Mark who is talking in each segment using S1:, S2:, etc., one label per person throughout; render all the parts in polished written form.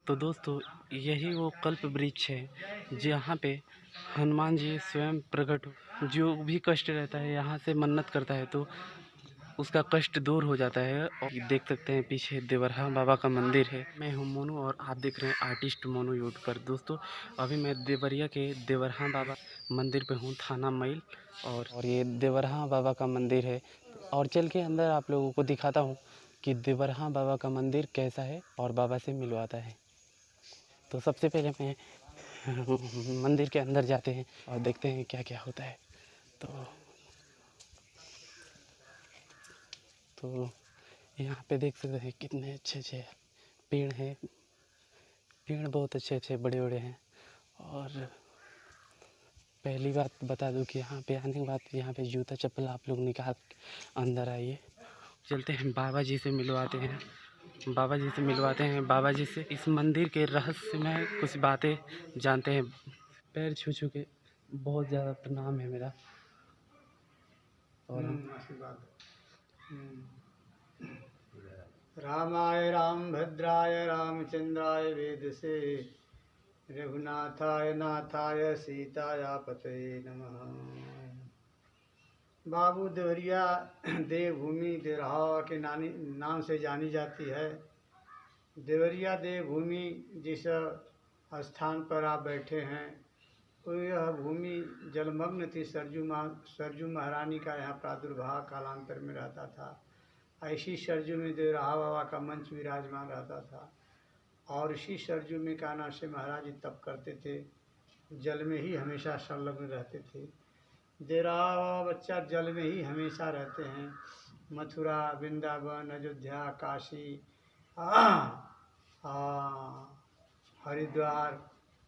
S1: तो दोस्तों, यही वो कल्प वृक्ष है जहाँ पे हनुमान जी स्वयं प्रकट जो भी कष्ट रहता है यहाँ से मन्नत करता है तो उसका कष्ट दूर हो जाता है। और देख सकते हैं पीछे देवरहा बाबा का मंदिर है। मैं हूँ मोनू और आप देख रहे हैं आर्टिस्ट मोनू यूट्यूबर। दोस्तों, अभी मैं देवरिया के देवरहा बाबा मंदिर पे हूँ, थाना मैल। और ये देवरहा बाबा का मंदिर है और चल के अंदर आप लोगों को दिखाता हूँ कि देवरहा बाबा का मंदिर कैसा है और बाबा से मिलवाता है। तो सबसे पहले मैं मंदिर के अंदर जाते हैं और देखते हैं क्या क्या होता है। तो यहाँ पे देख सकते हैं कितने अच्छे अच्छे पेड़ हैं। पेड़ बहुत अच्छे अच्छे बड़े बड़े हैं। और पहली बात बता दूं कि यहाँ पे आने के बाद यहाँ पे जूता चप्पल आप लोग निकाल अंदर आइए। चलते हैं बाबा जी से मिलवाते हैं। बाबा जी से इस मंदिर के रहस्यमय कुछ बातें जानते हैं। पैर छू छू के बहुत ज़्यादा प्रणाम है मेरा। और
S2: आशीर्वाद। रामाय रामभद्राय रामचंद्राय वेदसे रघुनाथाय नाथाय सीताया पतये नमः। बाबू देवरिया देवभूमि देवरहा के नाम से जानी जाती है। देवरिया देवभूमि जिस स्थान पर आप बैठे हैं तो यह भूमि जलमग्न थी। सरजू महारानी का यहाँ प्रादुर्भाव कालांतर में रहता था। ऐसी सरजू में देवरहा बाबा का मंच विराजमान रहता था और इसी सरजू में कान्हा से महाराज जी तप करते थे। जल में ही हमेशा संलग्न रहते थे। देवरहा बाबा बच्चा जल में ही हमेशा रहते हैं। मथुरा, वृंदावन, अयोध्या, काशी, हरिद्वार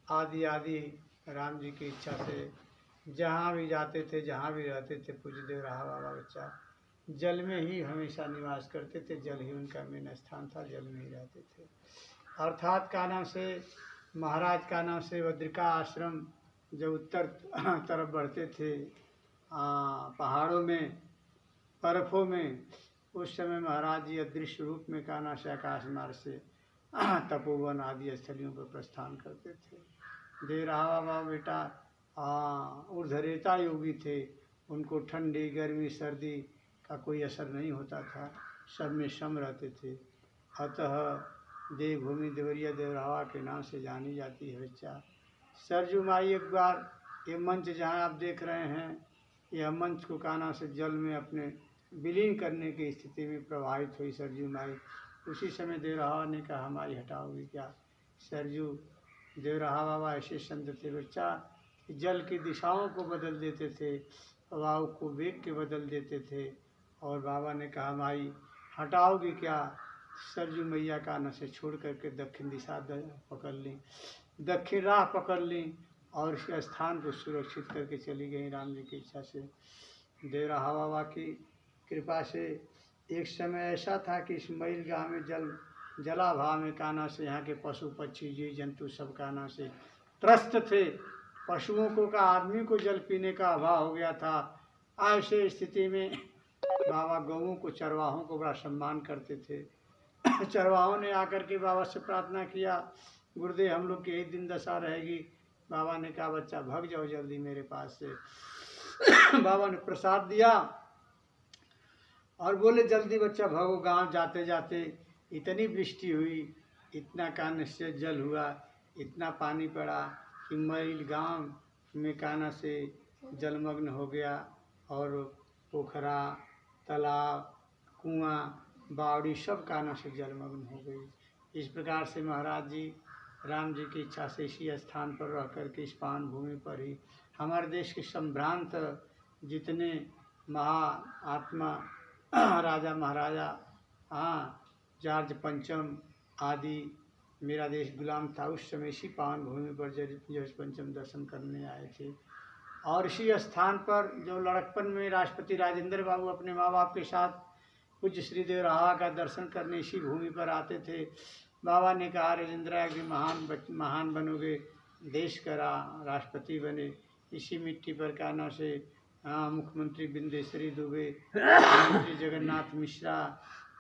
S2: आदि आदि राम जी की इच्छा से जहाँ भी जाते थे, जहाँ भी रहते थे, पूज्य देवरहा बाबा बच्चा जल में ही हमेशा निवास करते थे। जल ही उनका मेन स्थान था, जल में ही रहते थे। अर्थात का नाम से महाराज का नाम से बद्रिका आश्रम जब उत्तर तरफ बढ़ते थे पहाड़ों में, बर्फों में, उस समय महाराज जी अदृश्य रूप में कान्हा से आकाश मार्ग से तपोवन आदि स्थलियों पर प्रस्थान करते थे। देवरहा बाबा बेटा ऊर्ध्वरेता योगी थे। उनको ठंडी, गर्मी, सर्दी का कोई असर नहीं होता था, सब में सम रहते थे। अतः देवभूमि देवरिया देवरहा के नाम से जानी जाती है बच्चा। सरजू माई एक बार ये मंच जहाँ आप देख रहे हैं, यह मंच को कान्हा से जल में अपने विलीन करने की स्थिति में प्रभावित हुई सरजू माई। उसी समय देवरहा ने कहा माई हटाओगी क्या। सरजू देवरहा बाबा ऐसे संत थे बच्चा कि जल की दिशाओं को बदल देते थे, प्रवाह को वेग के बदल देते थे। और बाबा ने कहा माई हटाओगी क्या। सरजू मैया कान्हा से छोड़ करके दक्षिण दिशा पकड़ ली, दक्षिण राह पकड़ ली और इस स्थान को सुरक्षित करके चली गई राम जी की इच्छा से। देवरहा बाबा की कृपा से एक समय ऐसा था कि इस मैल गाँव में जलाभाव में कान्हा से यहाँ के पशु पक्षी जीव जंतु सब कान्हा से त्रस्त थे। पशुओं को का आदमी को जल पीने का अभाव हो गया था। ऐसे स्थिति में बाबा गौओं को, चरवाहों को बड़ा सम्मान करते थे। चरवाहों ने आकर के बाबा से प्रार्थना किया, गुरुदेव हम लोग की यही दिन दशा रहेगी। बाबा ने कहा बच्चा भाग जाओ जल्दी मेरे पास से। बाबा ने प्रसाद दिया और बोले जल्दी बच्चा भागो। गांव जाते जाते इतनी वृष्टि हुई, इतना कान्हा से जल हुआ, इतना पानी पड़ा कि मैल गांव में कान्हा से जलमग्न हो गया और पोखरा, तालाब, कुआं, बावड़ी सब कान्हा से जलमग्न हो गई। इस प्रकार से महाराज जी राम जी की इच्छा से इसी स्थान पर रह कर के इस पावन भूमि पर ही हमारे देश के संभ्रांत जितने महाआत्मा राजा महाराजा, जॉर्ज पंचम आदि, मेरा देश गुलाम था उस समय इसी पावन भूमि पर जॉर्ज पंचम दर्शन करने आए थे। और इसी स्थान पर जो लड़कपन में राष्ट्रपति राजेंद्र बाबू अपने माँ बाप के साथ पूज्य श्री देवरहा का दर्शन करने इसी भूमि पर आते थे। बाबा ने कहा राजेंद्र कि महान बनोगे, देश का राष्ट्रपति बने। इसी मिट्टी पर कान्हा से मुख्यमंत्री बिंदेश्वरी दुबे, मुख्यमंत्री जगन्नाथ मिश्रा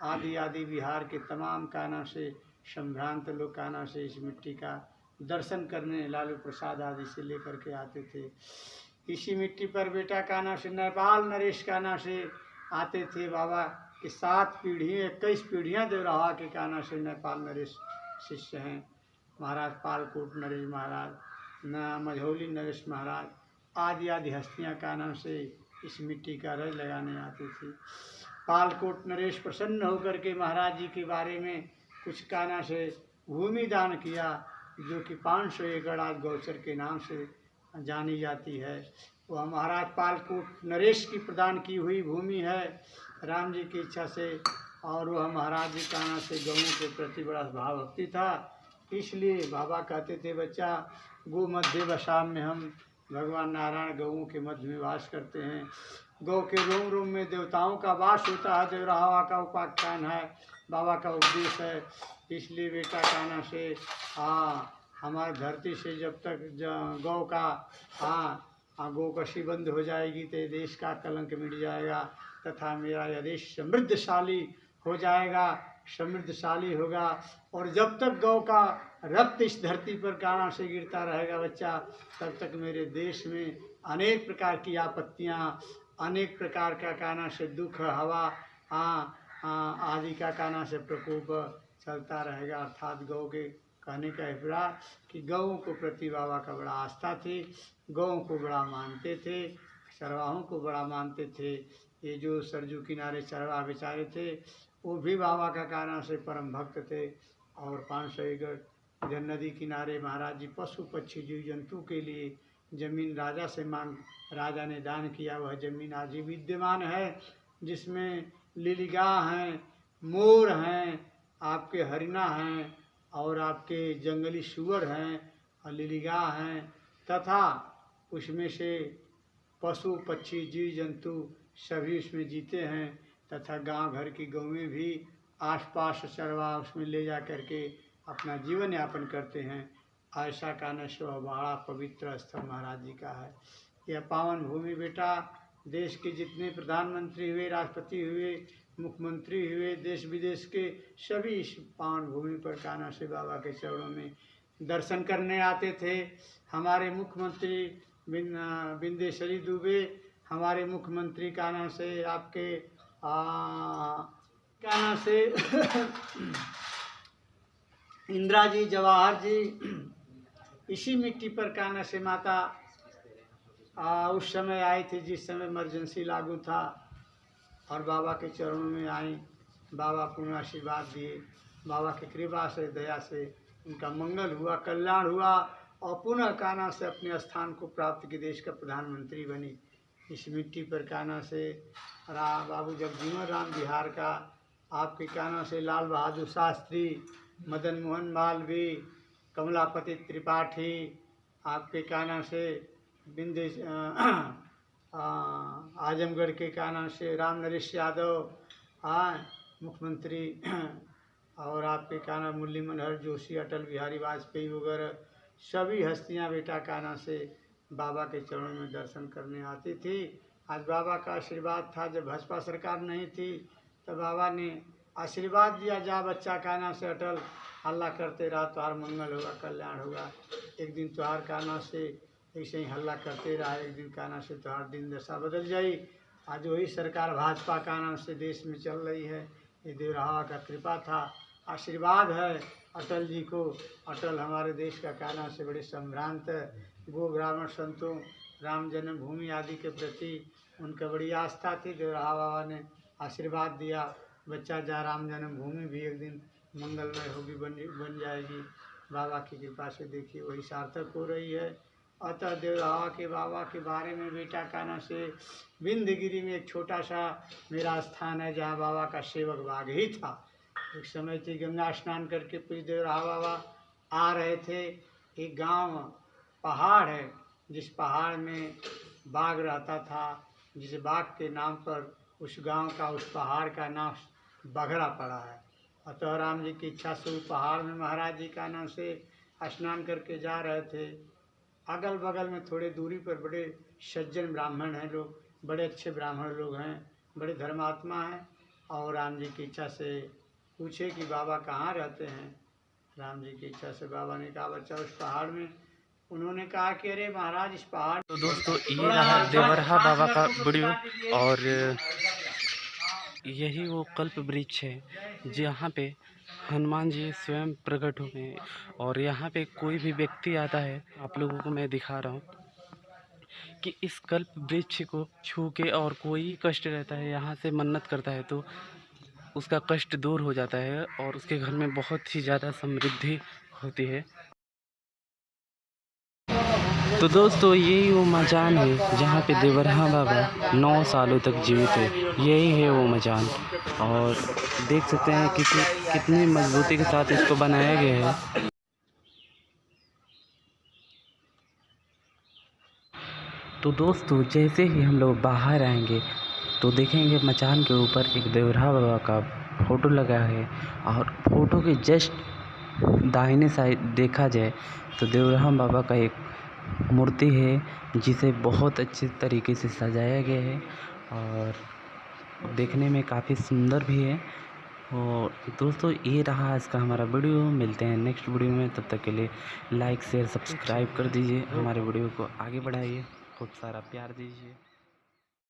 S2: आदि आदि बिहार के तमाम कान्हा से संभ्रांत लोग कान्हा से इस मिट्टी का दर्शन करने लालू प्रसाद आदि से लेकर के आते थे। इसी मिट्टी पर बेटा कान्हा से नेपाल नरेश कान्हा से आते थे। बाबा की 7 पीढ़ी 21 पीढ़ियाँ देवराहा के कान्हा से नेपाल नरेश शिष्य हैं। महाराज पालकोट नरेश महाराज, मझौली नरेश महाराज आदि आदि हस्तियाँ कान्हा से इस मिट्टी का रज लगाने आती थी। पालकोट नरेश प्रसन्न होकर के महाराज जी के बारे में कुछ कान्हा से भूमि दान किया, जो कि 500 एकड़ आज गौचर के नाम से जानी जाती है। वह महाराज पालकोट नरेश की प्रदान की हुई भूमि है राम जी की इच्छा से। और वह महाराज जी कान्हा से गौओं के प्रति बड़ा भाव भक्ति था, इसलिए बाबा कहते थे बच्चा गो मध्य वसाम में हम भगवान नारायण गौओं के मध्य में वास करते हैं। गौ के रोम रोम में देवताओं का वास होता है, देवराहा का उपाख्यान है, बाबा का उपदेश है। इसलिए बेटा कान्हा से हमारी धरती से जब तक गौ का गौकशी बंद हो जाएगी तो देश का कलंक मिट जाएगा तथा मेरा यह देश समृद्धशाली हो जाएगा, समृद्धशाली होगा। और जब तक गौ का रक्त इस धरती पर कान्हा से गिरता रहेगा बच्चा, तब तक मेरे देश में अनेक प्रकार की आपत्तियाँ, अनेक प्रकार का कान्हा से दुख, हवा आदि का कान्हा से प्रकोप चलता रहेगा। अर्थात गौ के कहने का अभिप्राय कि गौ को प्रति बाबा का बड़ा आस्था थी, गौ को बड़ा मानते थे, चरवाहों को बड़ा मानते थे। ये जो सरजू किनारे चरवाह बेचारे थे वो भी बाबा का कान्हा से परम भक्त थे। और 500 एकड़ इधर नदी किनारे महाराज जी पशु पक्षी जीव जंतु के लिए जमीन राजा से राजा ने दान किया। वह जमीन आज भी विद्यमान है, जिसमें लीलीगाह हैं, मोर हैं, आपके हरिणा हैं और आपके जंगली सूअर हैं और लीलीगाह हैं, तथा उसमें से पशु पक्षी जीव जंतु सभी उसमें जीते हैं। तथा गांव घर की गौएं भी आसपास चरवाह उसमें ले जा करके अपना जीवन यापन करते हैं। ऐसा कान्हा से बड़ा पवित्र स्थल महाराज जी का है। यह पावन भूमि बेटा देश के जितने प्रधानमंत्री हुए, राष्ट्रपति हुए, मुख्यमंत्री हुए, देश विदेश के सभी इस पावन भूमि पर कान्हा से बाबा के चरणों में दर्शन करने आते थे। हमारे मुख्यमंत्री बिंदेश्वरी दुबे, हमारे मुख्यमंत्री कान्हा से आपके कान्हा से इंदिरा जी, जवाहर जी, इसी मिट्टी पर कान्हा से माता उस समय आई थी जिस समय इमरजेंसी लागू था और बाबा के चरणों में आई। बाबा पुनः आशीर्वाद दिए। बाबा की कृपा से, दया से उनका मंगल हुआ, कल्याण हुआ और पुनः कान्हा से अपने स्थान को प्राप्त की देश का प्रधानमंत्री बनी। इस मिट्टी पर कान्हा से बाबू जगजीवन राम बिहार का, आपके कान्हा से लाल बहादुर शास्त्री, मदन मोहन मालवीय, कमलापति त्रिपाठी, आपके कान्हा से आजमगढ़ के कान्हा से राम नरेश यादव मुख्यमंत्री, और आपके कान्हा मुरली मनोहर जोशी, अटल बिहारी वाजपेयी वगैरह सभी हस्तियां बेटा कान्हा से बाबा के चरणों में दर्शन करने आती थी। आज बाबा का आशीर्वाद था। जब भाजपा सरकार नहीं थी तो बाबा ने आशीर्वाद दिया, जा बच्चा कान्हा से अटल हल्ला करते रहा, तुम्हार मंगल होगा, कल्याण होगा। एक दिन तुम्हार कान्हा से ऐसे ही हल्ला करते रहा, एक दिन कान्हा से तुम्हार दिन दशा बदल जाई। आज वही सरकार भाजपा कान्हा से देश में चल रही है। ये देवराहा का कृपा था, आशीर्वाद है अटल जी को। अटल हमारे देश का कान्हा से बड़े संभ्रांत गो ब्राह्मण संतों, राम जन्मभूमि आदि के प्रति उनका बड़ी आस्था थी। देवराहा बाबा ने आशीर्वाद दिया, बच्चा जा राम जन्मभूमि भी एक दिन मंगलमय होगी, बन जाएगी। बाबा की कृपा से देखिए वही सार्थक हो रही है। अतः देवराहा के बाबा के बारे में बेटा कान्हा से विंध्यगिरी में एक छोटा सा मेरा स्थान है, जहाँ बाबा का सेवक बाग ही था। एक समय थी गंगा स्नान करके पूज देवराहा बाबा आ रहे थे। एक गांव पहाड़ है, जिस पहाड़ में बाग रहता था, जिस बाग के नाम पर उस गांव का, उस पहाड़ का नाम बघरा पड़ा है। अतः राम जी की इच्छा से उस पहाड़ में महाराज जी कान्हा से स्नान करके जा रहे थे। अगल बगल में थोड़े दूरी पर बड़े सज्जन ब्राह्मण हैं लोग, बड़े अच्छे ब्राह्मण लोग हैं, बड़े धर्मात्मा हैं। और राम जी की इच्छा से पूछे कि बाबा कहाँ रहते हैं। राम जी की इच्छा से बाबा ने कहा बच्चा उस पहाड़ में, उन्होंने कहा कि अरे महाराज इस पहाड़।
S1: तो दोस्तों ये रहा देवरहा बाबा का वीडियो, और यही वो कल्प वृक्ष है जहाँ पे हनुमान जी स्वयं प्रकट हुए हैं। और यहाँ पे कोई भी व्यक्ति आता है, आप लोगों को मैं दिखा रहा हूँ कि इस कल्प वृक्ष को छू के और कोई कष्ट रहता है यहाँ से मन्नत करता है तो उसका कष्ट दूर हो जाता है और उसके घर में बहुत ही ज़्यादा समृद्धि होती है। तो दोस्तों यही वो मचान है जहाँ पे देवरहा बाबा 9 सालों तक जीवित है। यही है वो मचान, और देख सकते हैं कि कितनी मजबूती के साथ इसको बनाया गया है। तो दोस्तों जैसे ही हम लोग बाहर आएंगे तो देखेंगे मचान के ऊपर एक देवरहा बाबा का फ़ोटो लगा है, और फ़ोटो के जस्ट दाहिने साइड देखा जाए तो देवरहा बाबा का एक मूर्ति है जिसे बहुत अच्छे तरीके से सजाया गया है और देखने में काफ़ी सुंदर भी है। और दोस्तों ये रहा आज का हमारा वीडियो। मिलते हैं नेक्स्ट वीडियो में, तब तक के लिए लाइक शेयर सब्सक्राइब कर दीजिए, हमारे वीडियो को आगे बढ़ाइए, खूब सारा प्यार दीजिए।